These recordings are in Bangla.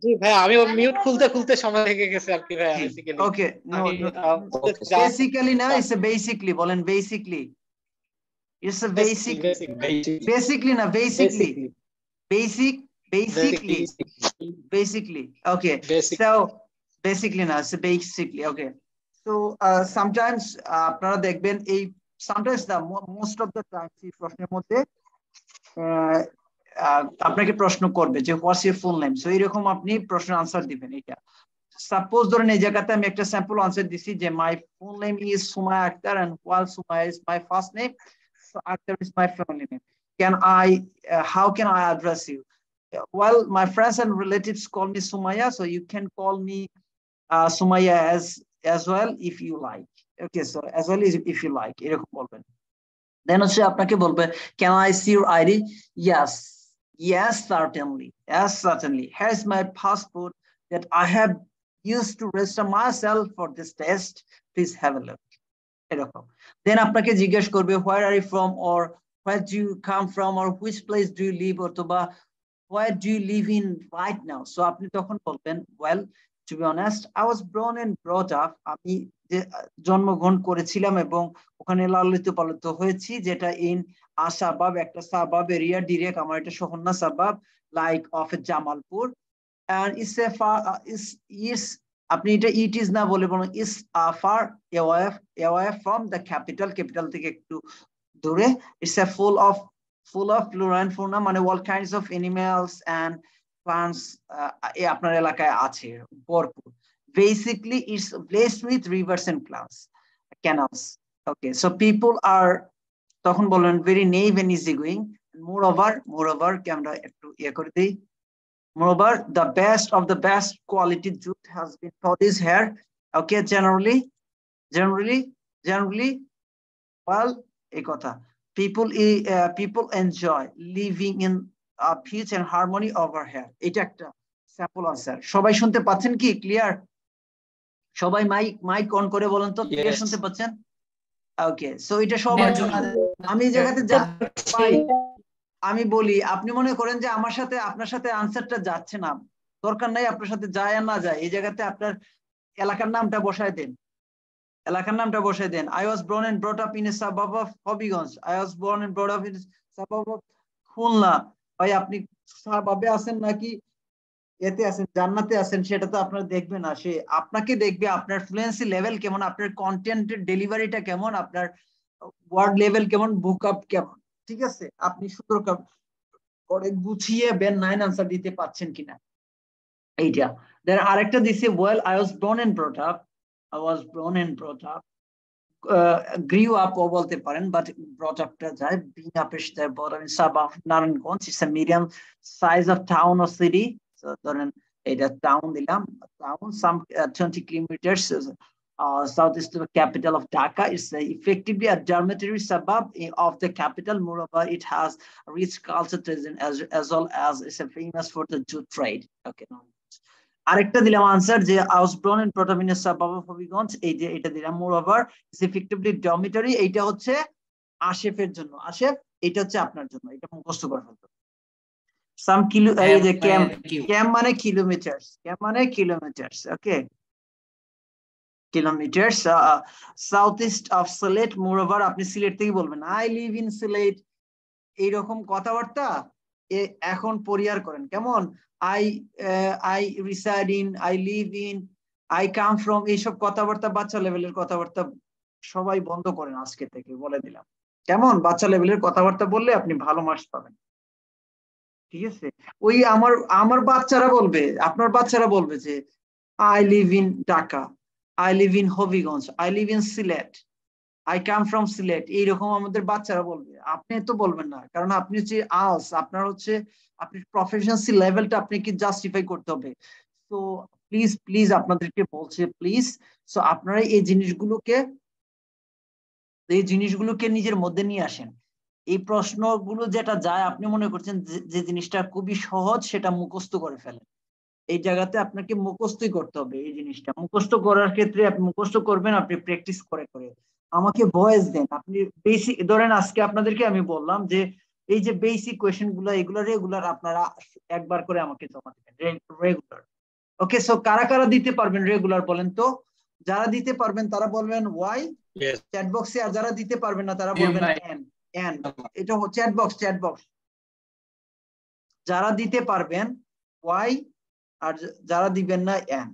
জি ভাই, আমি মিউট খুলতে খুলতে সময় লেগে গেছে আর কি ভাই, বেসিক্যালি ওকে, নো আমি নো, বেসিক্যালি না, ইটস বেসিকলি বলেন, basically it's a basic, basically na, basically, basic, basically, basically, okay, so basically na, so basically, okay, so sometimes আপনারা দেখবেন এই sometimes the most of the time এই প্রশ্নের মধ্যে আপনাকে প্রশ্ন করবে যে what's your full name, so এরকম আপনি প্রশ্নের আনসার দিবেন। এটা সাপোজ ধরেন এই জায়গাতে আমি একটা স্যাম্পল আনসার দিছি যে my full name is Sumaya Akter and while Sumaya is my first name, so Akhtar is my family name. Can I, how can I address you? Well, my friends and relatives call me Sumaya, so you can call me Sumaya as well if you like. Okay, so as well as if you like, এরকম বলবেন। Then হচ্ছে আপনাকে বলবে, can I see your ID? Yes, yes, certainly, yes, certainly. Here's my passport that I have used to register myself for this test. Please have a look. এরকম। Then আপনাকে জিজ্ঞেস করবে where are you from, or where do you come from, or which place do you live, অথবা where do you live in right now? So আপনি তখন বলবেন, well, to be honest, I was born and brought up, আমি জন্মগ্রহণ করেছিলাম এবং ওখানে লালিত পালিত হয়েছি, যেটা ইন আশাবাব, একটা সাবাব এরিয়া, ডিরেক্ট আমার এটা শহর না, suburb like of Jamalpur, and it's a far is আপনি এটা ইট ইজ না বলে বলুন is far away from the capital, capital থেকে একটু দূরে, it's a full of flora and fauna, মানে all kinds of animals and plants আপনার এলাকায় আছে ভরপুর। Basically it's blessed with rivers and plants, canals. Okay, so people are তখন বলেন very naive and easygoing. Moreover camera একটু ইয়ে করে দেই, moreover the best of the best quality jute has been produced here. Okay, generally well, এই কথা, people enjoy living in peace and harmony over here. এটা একটা স্যাম্পল আনসার। সবাই শুনতে পাচ্ছেন কি? ক্লিয়ার? সবাই মাইক অন করে বলেন তো, ক্লিয়ার শুনতে পাচ্ছেন? ওকে, সো এটা সবার জন্য। আমি এই জায়গাতে আমি বলি, আপনি মনে করেন যে আমার সাথে আপনার সাথে আনসারটা যাচ্ছে না, দরকার নাই আপনার সাথে যায় আর না যায়, এই জায়গাতে আপনার এলাকার নামটা বসায় দেন, এলাকার নামটা বসায় দেন। I was born and brought up in a suburb of Hobbyganj. I was born and brought up in a suburb of Khulna. ভাই আপনি সাবাবে আছেন নাকি এতে আছেন, জান্নাতে আছেন, সেটা তো আপনারা দেখবেন না, সে আপনাকে দেখবে, আপনার ফ্লুয়েন্সি লেভেল কেমন, আপনার কন্টেন্টের ডেলিভারিটা কেমন, আপনার ওয়ার্ড লেভেল কেমন, বুক আপ কেমন, ঠিক আছে, আপনি সুন্দর করে গুছিয়ে বেন 9 আনসার দিতে পারছেন কিনা এইটা। দেন আরেকটা দিছে, well I was born and brought up, grew up ও বলতে পারেন, বাট brought up টা যায়, being up এর সাথে brought up in suburb of Narayanganj, it's a medium size of town or city, so ধরেন এটা টাউন দিলাম, town some 20 kilometers southeast of the capital of Dhaka. It's effectively a dormitory suburb of the capital. Moreover, it has a rich culture tradition as well as it's famous for the jute trade. Okay, now আরেকটা দিলাম আনসার যে I was born and brought up in a suburb of Hobbyganj, এই যে এটা দিলাম। Moreover, it's effectively dormitory, এইটা হচ্ছে আশেফের জন্য, আশেফ এটা হচ্ছে আপনার জন্য, এটা মুখস্থ করে ফেলতে। Some kilo, এই যে ক্যাম মানে kilometres, okay, kilometers, southeast of Sylhet. Moreover, আপনি সিলেট থেকে বলবেন I live in Sylhet, এইরকম কথাবার্তা এখন পরিহার করেন, কেমন, I reside in, I live in, I come from, এইসব কথাবার্তা বাচ্চা লেভেলের কথাবার্তা সবাই বন্ধ করেন আজকে থেকে, বলে দিলাম, কেমন, বাচ্চা লেভেলের কথাবার্তা বললে আপনি ভালো মার্কস পাবেন, ঠিক আছে। ওই আমার বাচ্চারা বলবে, আপনার বাচ্চারা বলবে যে I live in Dhaka, I live in Hobbyganj, I live in Sylhet, I come from Sylhet, এইরকম আমাদের বাচ্চারা বলবে, আপনি তো বলবেন না, কারণ আপনি হচ্ছে আলস, আপনার হচ্ছে আপনি প্রফেশনাল লেভেলটা আপনাকে জাস্টিফাই করতে হবে। তো প্লিজ আপনাদেরকে বলছে, প্লিজ, সো আপনারা এই জিনিসগুলোকে নিজের মধ্যে নিয়ে আসেন। এই প্রশ্নগুলো যেটা যায়, আপনি মনে করছেন যে জিনিসটা খুবই সহজ, সেটা মুখস্থ করে ফেলেন। এই জায়গাতে আপনাকে মুখস্থই করতে হবে, এই জিনিসটা মুখস্থ করার ক্ষেত্রে আপনি মুখস্থ করবেন, আপনি প্র্যাকটিস করে আমাকে ভয়েস দেন। আপনি বেসিক, ধরেন আজকে আপনাদেরকে আমি বললাম যে এই যে বেসিক কোয়েশ্চেন গুলো, এগুলো রেগুলার আপনারা একবার করে আমাকে জমা দেবেন, রেগুলার, ওকে, সো কারা কারা দিতে পারবেন রেগুলার বলেন তো? যারা দিতে পারবেন তারা বলবেন ওয়াই Yes. চ্যাট বক্সে, আর যারা দিতে পারবেন না তারা জি বলবেন ভাই। এন। এন এটা চ্যাট বক্স, চ্যাট বক্স। যারা দিতে পারবেন ওয়াই, আর যারা দিবেন না এন।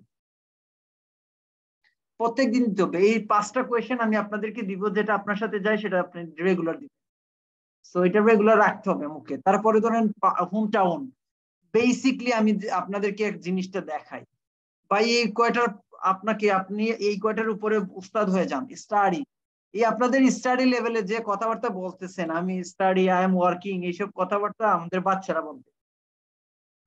প্রত্যেকদিন দিতে হবে। এই 5টা কোয়েশ্চেন আমি আপনাদেরকে দিব, যেটা আপনার সাথে যায় সেটা আপনি রেগুলার দিবেন। সো এটা রেগুলার রাখতে হবে মুখে। তারপরে ধরেন হোম টাউন, বেসিকলি আমি আপনাদেরকে এক জিনিসটা দেখাই ভাই, এই কয়টার আপনাকে আপনি এই কয়টার উপরে উস্তাদ হয়ে যান। স্টাডি, এই আপনাদের স্টাডি লেভেলে যে কথাবার্তা বলতেছেন, আমি স্টাডি, আই এম ওয়ার্কিং, এইসব কথাবার্তা আমাদের বাচ্চারা বলতে।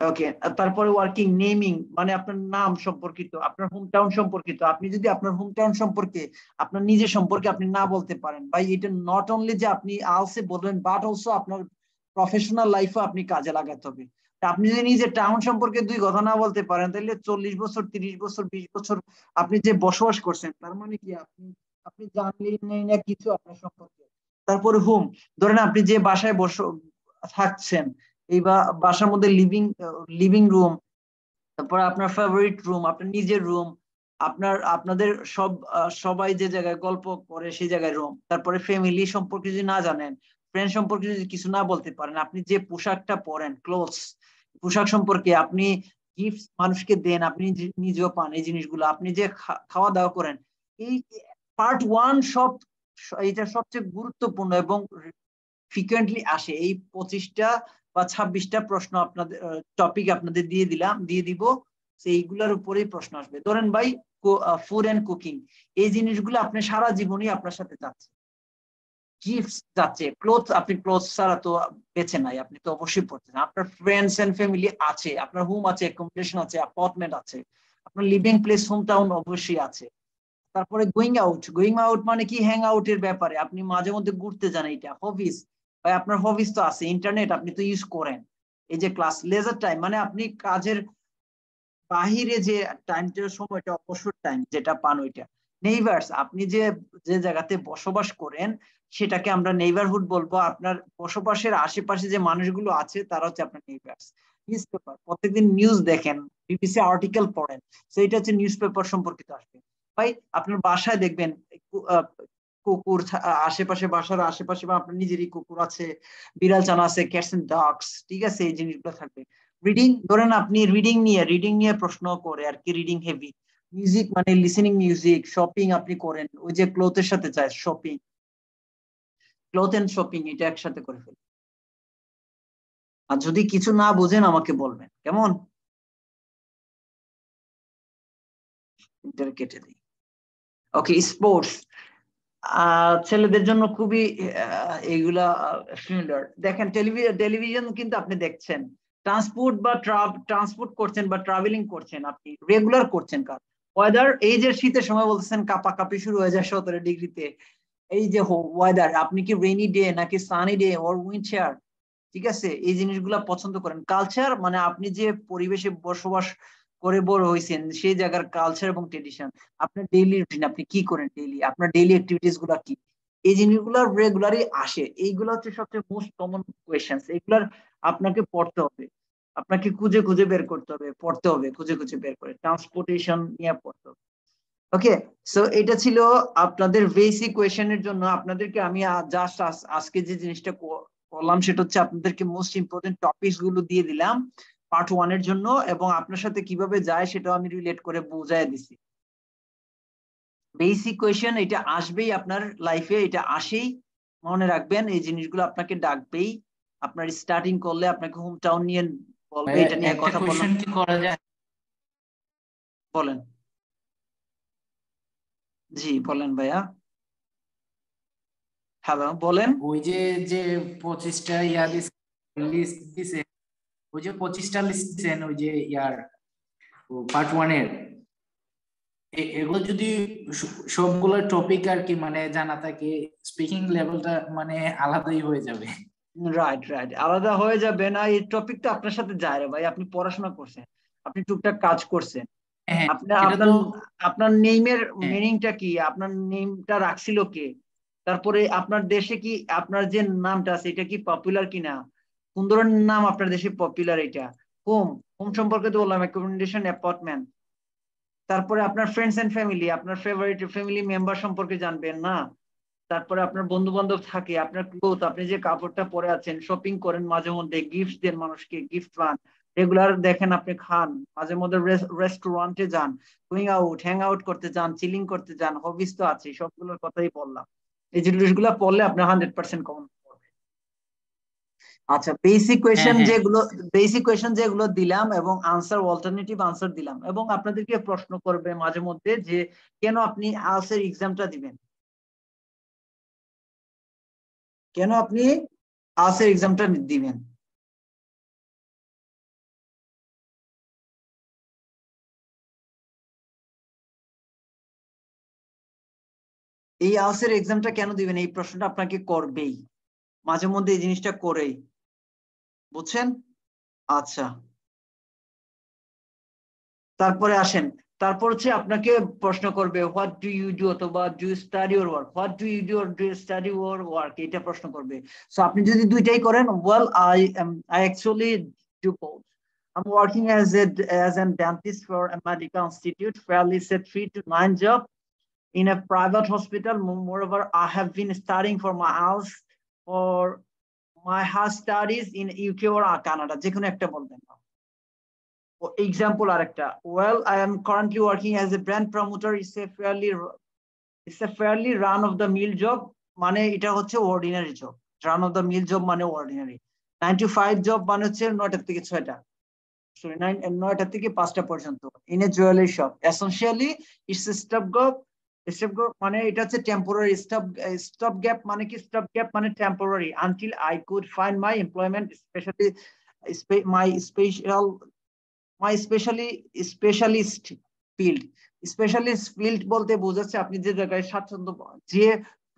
ওকে, তারপরে ওয়ার্কিং, নেমিং মানে আপনার নাম সম্পর্কিত, আপনার হোম টাউন সম্পর্কিত। আপনি যদি আপনার হোম টাউন সম্পর্কে, আপনার নিজের সম্পর্কে আপনি না বলতে পারেন ভাই, এটা নট অনলি যে আপনি আলসে বলবেন, বাট অলসো আপনার প্রফেশনাল লাইফে আপনি কাজে লাগাতে হবে। আপনি যদি নিজের টাউন সম্পর্কে 2 কথা না বলতে পারেন, তাহলে 40 বছর, 30 বছর, 20 বছর আপনি যে বসবাস করছেন, তার মানে কি আপনি আপনি জানলেন না কিছু আপনার সম্পর্কে। তারপরে হোম, ধরেন আপনি যে বাসায় থাকছেন, এই বাসার মধ্যে লিভিং রুম, তারপর আপনার ফেভারিট রুম, আপনার নিজের রুম, আপনাদের সবাই যে জায়গায় গল্প করে সেই জায়গায় রুম। তারপরে ফ্যামিলি সম্পর্কে যদি না জানেন, ফ্রেন্ড সম্পর্কে যদি কিছু না বলতে পারেন, আপনি যে পোশাকটা পরেন, ক্লোথস, পোশাক সম্পর্কে আপনি গিফট মানুষকে দেন, আপনি নিজেও পান এই জিনিসগুলো, আপনি যে খাওয়া দাওয়া করেন, এই পার্ট 1 সব, এটা সবচেয়ে গুরুত্বপূর্ণ এবং ফ্রিকুয়েন্টলি আসে। এই 25টা বা 26টা প্রশ্ন আপনাদের টপিক আপনাদের দিয়ে দিব, সেইগুলোর উপরেই প্রশ্ন আসবে। ধরেন ভাই ফুড এন্ড কুকিং, এই জিনিসগুলো আপনি সারা জীবনই আপনার সাথে যাচ্ছে। গিফটস যাচ্ছে, ক্লোথ, আপনি ক্লোথ ছাড়া তো বেঁচে নাই, আপনি তো অবশ্যই পড়ছেন। আপনার ফ্রেন্ডস এন্ড ফ্যামিলি আছে, আপনার হোম আছে, অ্যাকোমোডেশন আছে, অ্যাপার্টমেন্ট আছে, আপনার লিভিং প্লেস, হোম টাউন অবশ্যই আছে। তারপরে গোয়িং আউট মানে কি, হ্যাং আউটের ব্যাপারে আপনি মাঝে মধ্যে ঘুরতে যান, এটা হবিস ভাই, আপনার হবিস তো আছে, ইন্টারনেট আপনি তো ইউজ করেন। এই যে ক্লাস, লেজার টাইম মানে আপনি কাজের বাহিরে যে টাইমটার সময়টা, অবসর টাইম যেটা পান ওইটা। নেইবার্স, আপনি যে যে জায়গাতে বসবাস করেন সেটাকে আমরা নেইবারহুড বলবো। আপনার বসবাসের আশেপাশে যে মানুষগুলো আছে তারা হচ্ছে আপনার নেইবার্স। নিউজ পেপার, প্রত্যেকদিন নিউজ দেখেন, বিবিসি আর্টিকেল পড়েন, তো এটা হচ্ছে নিউজ পেপার সম্পর্কিত আসবে। ভাই আপনার বাসায় দেখবেন কুকুর, আশেপাশে বাসার আশেপাশে বা আপনার নিজেরই কুকুর আছে, বিড়াল চানা আছে, ক্যাটস এন্ড ডগস, ঠিক আছে, এই জিনিসগুলো থাকবে। রিডিং, ধরেন আপনি রিডিং নিয়ে প্রশ্ন করে আর কি, রিডিং হেভি। মিউজিক মানে লিসেনিং মিউজিক। শপিং আপনি করেন, ওই যে ক্লোথের সাথে চায় শপিং, ক্লোথ এন্ড শপিং এটা একসাথে করে ফেলবেন। আর যদি কিছু না বুঝেন আমাকে বলবেন, কেমন? কেটে দিই। ওকে, স্পোর্টস, ছেলেদের জন্য খুবই এইগুলা ফিল্ডার। দেখেন টেলিভিশন কিন্তু আপনি দেখছেন, ট্রান্সপোর্ট করছেন বা ট্রাভেলিং করছেন, আপনি রেগুলার করছেন কাজ। ওয়েদার, এই যে শীতের সময় বলতেছেন কাঁপাকাঁপি শুরু হয়ে যায় 17 ডিগ্রিতে, এই যে ওয়েদার, আপনি কি রেইনি ডে নাকি সানি ডে ওর উইন্টার, ঠিক আছে, এই জিনিসগুলা পছন্দ করেন। কালচার মানে আপনি যে পরিবেশে বসবাস করে বড় হয়েছেন সেই জায়গার কালচার এবং ট্রেডিশন। আপনার ডেইলি রুটিন, আপনি কি করেন ডেইলি, আপনার ডেইলি অ্যাক্টিভিটিস গুলা কি, এই জিনিসগুলো রেগুলারই আসে। এইগুলো হচ্ছে সবচেয়ে মোস্ট কমন কোয়েশ্চেন। এইগুলার আপনাকে পড়তে হবে, আপনাকে খুঁজে খুঁজে বের করতে হবে, পড়তে হবে খুঁজে খুঁজে বের করে, ট্রান্সপোর্টেশন নিয়ে পড়তে হবে। ওকে, সো এটা ছিল আপনাদের বেসিক কোয়েশ্চেনের জন্য। আপনাদেরকে আমি জাস্ট আজকে যে জিনিসটা করলাম সেটা হচ্ছে আপনাদেরকে মোস্ট ইম্পর্টেন্ট টপিকস গুলো দিয়ে দিলাম পার্ট 1 এর জন্য, এবং আপনার সাথে কিভাবে যায় সেটাও আমি রিলেট করে বুঝাই দিছি। বেসিক কোয়েশ্চেন এটা আসবেই আপনার লাইফে, এটা আসেই, মনে রাখবেন এই জিনিসগুলো আপনাকে ডাকবেই। আপনার স্টার্টিং করলে আপনাকে হোম টাউন নিয়ে বলবে, এটা নিয়ে একটা কথা বললাম। কোশ্চেন কি করা যায়? বলেন। জি বলেন ভাইয়া। হ্যালো, বলেন। ওই যে যে 25টা লিস্ট দিছে, ওই যে 25টা লিস্ট দিছেন, ওই যে পার্ট 1 এর, এগুলো যদি সবগুলো টপিক আর কি মানে জানা থাকে, স্পিকিং লেভেলটা মানে আলাদাই হয়ে যাবে। রাইট রাইট, আলাদা হয়ে যাবে না, এই টপিকটা আপনার সাথে যায় রে ভাই। আপনি পড়াশোনা করছেন, আপনি টুকটাক কাজ করছেন, হ্যাঁ, আপনার এটা আপনার তো আপনার নেইমের হ্যাঁ। মিনিংটা কি, আপনার নেমটা রাখছিল কে, তারপরে আপনার দেশে কি আপনার যে নামটা আছে এটা কি পপুলার কিনা, কোন ধরনের নাম আপনার দেশে পপুলার, এটা কম, হোম সম্পর্কে তো বললাম, অ্যাকোমোডেশন, অ্যাপার্টমেন্ট। তারপরে আপনার ফ্রেন্ডস এন্ড ফ্যামিলি, আপনার ফেভারিট ফ্যামিলি মেম্বার সম্পর্কে জানবেন না। তারপরে আপনার বন্ধু বান্ধব থাকে, আপনার ক্লোথ, আপনি যে কাপড়টা পরে আছেন, শপিং করেন মাঝে মধ্যে, গিফট দেন মানুষকে, গিফট পান, রেগুলার দেখেন, আপনি খান, মাঝে মধ্যে রেস্টুরেন্টে যান, গোয়িং আউট, হ্যাং আউট করতে যান, চিলিং করতে যান, হবিস তো আছে, সবগুলোর কথাই বললাম। এই জিনিসগুলো পড়লে আপনার 100% কমন পড়বে। আচ্ছা, হ্যাঁ হ্যাঁ বেসিক কোয়েশ্চেন যেগুলো দিলাম এবং আনসার, অল্টারনেটিভ আনসার দিলাম, এবং আপনাদেরকে প্রশ্ন করবে মাঝে মধ্যে যে কেন আপনি আইএলটিএস এর এক্সামটা দিবেন, কেন আপনি আইএলটিএস এর এক্সামটা দিবেন। এই আইএলটিএস এর এক্সামটা কেন দিবেন, এই প্রশ্নটা আপনাকে করবেই, মাঝে মধ্যে এই জিনিসটা করেই, বুঝছেন? আচ্ছা, তারপরে আসেন, তারপর হচ্ছে আপনাকে প্রশ্ন করবে হোয়াট ডু ইউ ডু, অথবা do you study or work, what do you do or do you study or work, এটা প্রশ্ন করবে। সো আপনি যদি দুইটাই করেন, well I actually do both. I'm working as a dentist for a medical institute, fairly set 3 to 9 job in a private hospital. Moreover, I have been studying for my IELTS for my higher studies in UK or Canada, যে কোনো একটা বলবেন। Example আরেকটা, well, I am currently working as a brand promoter. It's a fairly run of the mill job, মানে এটা হচ্ছে ordinary job, run of the mill job মানে ordinary। 9 to 5 job মানে হচ্ছে 9টা থেকে 6টা, সরি 9টা থেকে 5টা পর্যন্ত, in a jewelry shop। Essentially it's a stop gap মানে এটা হচ্ছে টেম্পোরারি, stop gap মানে কি, stop gap মানে temporary, until I could find my employment, especially my specialist field. Specialist field বলতে বোঝাচ্ছে আপনি যে জায়গায় স্বাচ্ছন্দ্য, যে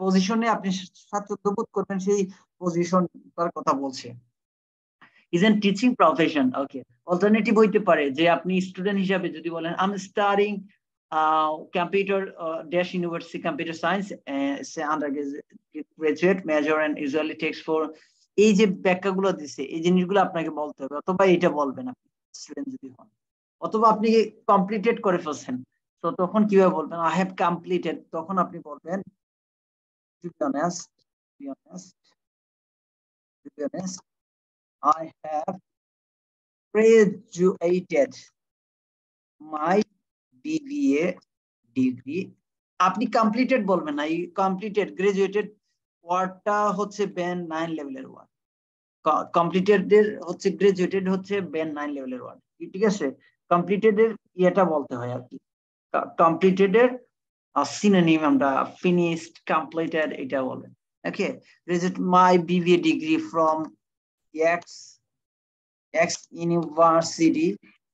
পজিশনে আপনি স্বাচ্ছন্দ্য বোধ করবেন, সেই পজিশন তার কথা বলছে। Is an teaching profession. Okay, alternative হইতে পারে যে আপনি স্টুডেন্ট হিসাবে যদি বলেন I am studying computer dash university computer science, undergraduate major and usually takes for, এই যে ব্যাখ্যাগুলো দিছে, এই জিনিসগুলো আপনাকে বলতে হবে, অথবা এটা বলবেন আপনি স্টুডেন্ট যদি হন, অথবা আপনি কমপ্লিটেড করে ফেলছেন, তো তখন কিভাবে বলবেন, আই হ্যাভ কমপ্লিটেড, তখন আপনি বলবেন to be honest, to be honest, to be honest, I have graduated my BBA degree। আপনি কমপ্লিটেড বলবেন না, এই কমপ্লিটেড, গ্রাজুয়েটেড ওয়ার্ডটা হচ্ছে ব্যান্ড 9 লেভেলের ওয়ার্ড, কমপ্লিটেড এর হচ্ছে, গ্রাজুয়েটেড হচ্ছে ব্যান্ড 9 লেভেলের ওয়ার্ড, ঠিক আছে? কমপ্লিটেড এর ইয়েটা বলতে হয় আর কি, কমপ্লিটেড এর সিনোনিম আমরা ফিনিশড, কমপ্লিটেড, এটা বলেন। Okay, graduate my BBA degree from X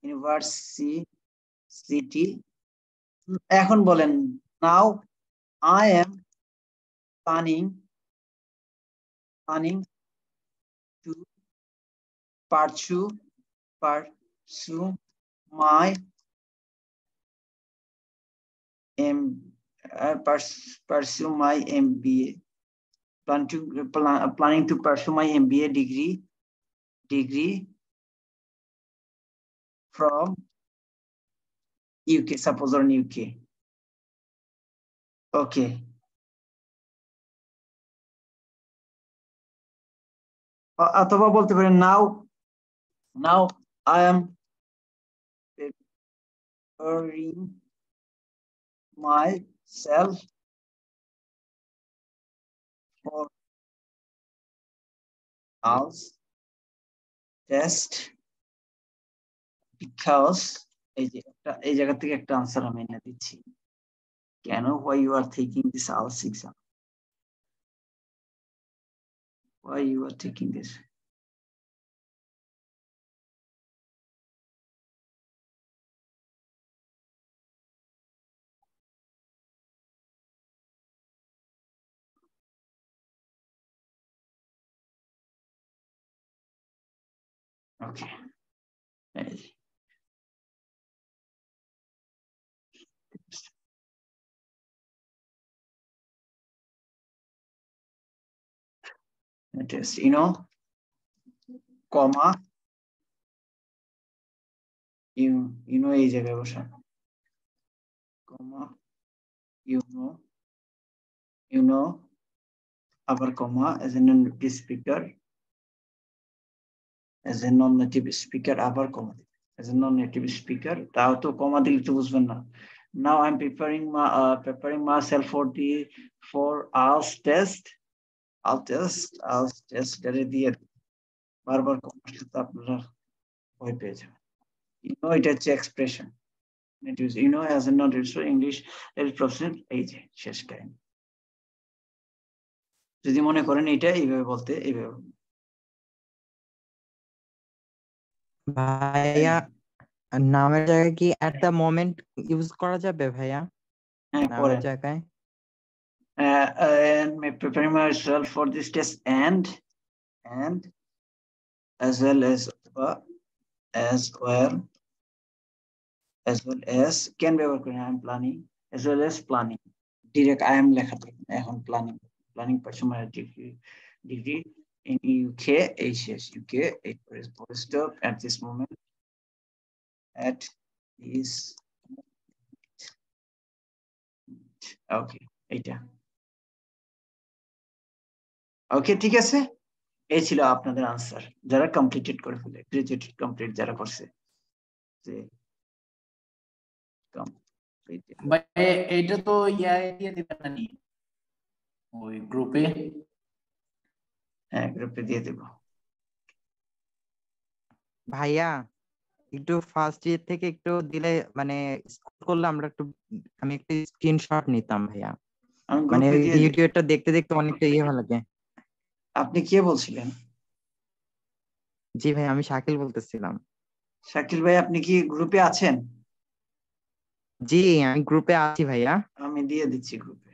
university. এখন বলেন, নাও I am planning to pursue my pursue my MBA, planning to pursue my MBA degree from UK, suppose on UK। Okay, অথবা বলতে পারেন now I am preparing myself for IELTS test because, এই জায়গা থেকে একটা আনসার আমি এনে দিচ্ছি, কেন, why you are taking this IELTS exam, why you are taking this। Okay, it is, comma, you know এই জায়গায় বসা comma you know আবার comma as a non-native speaker আবার comma as a non-native speaker তাও তো comma দিলে তো বুঝবেন না now I'm preparing myself for IELTS test এর দিয়ে বারবার comma সাথে আপনারা ভয় পেয়ে যাবেন you know এটা হচ্ছে expression you know as a non-native English is proficient এই যে শেষ কাহিনী যদি মনে করেন এটা এইভাবে বলতে এইভাবে ভাইয়া নামের জায়গায় কি at the moment ইউজ করা যাবে ভাইয়া হ্যাঁ নামের করেন জায়গায় and preparing myself for this test and as well as can ব্যবহার করেন I am planning as well as planning direct I am লেখা থাকবে এখন planning personal degree in UK UK it is post up at this moment okay এটা ওকে ঠিক আছে এই ছিল আপনাদের আনসার যারা কমপ্লিটেড করে ফেলে গ্রাজুয়েটেড কমপ্লিট যারা করছে যে ভাই এটা তো ইয়া দিয়ে দিবেন না নি ওই গ্রুপে হ্যাঁ গ্রুপে দিয়ে দেব ভাইয়া একটু ফার্স্ট ইয়ার থেকে একটু দিলে মানে স্কোর করলে আমরা একটু আমি একটু স্ক্রিনশট নিতাম ভাইয়া আমি মানে গ্রুপে দিয়ে ভিডিওটা দেখতে দেখতে অনেকটা ইয়ে ভালো লাগে আপনি কে বলছিলেন জি ভাই আমি শাকিল বলতেছিলাম শাকিল ভাই আপনি কি গ্রুপে আছেন জি আমি গ্রুপে আছি ভাইয়া আমি দিয়ে দিচ্ছি গ্রুপে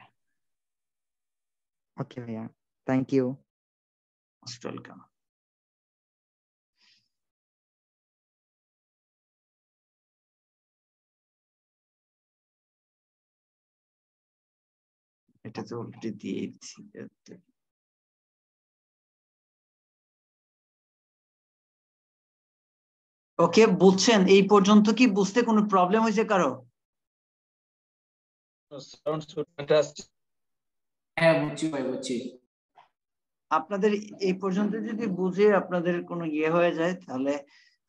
ওকে ভাইয়া থ্যাংক ইউ মোস্ট ওয়েলকাম এটা তো অলরেডি দিয়েছি ওকে বুঝছেন এই পর্যন্ত কি বুঝতে কোনো প্রবলেম হয়েছে কারো Sounds good, fantastic. হ্যাঁ বুঝছি ভাই বুঝছি আপনাদের এই পর্যন্ত যদি বুঝে আপনাদের কোনো ইয়ে হয়ে যায় তাহলে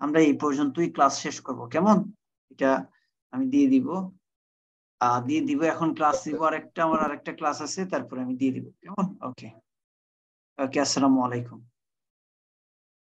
আমরা এই পর্যন্তই ক্লাস শেষ করব কেমন এটা আমি দিয়ে দিব এখন ক্লাস দিব আমার আরেকটা ক্লাস আছে তারপরে আমি দিয়ে দিব কেমন ওকে আসসালামু আলাইকুম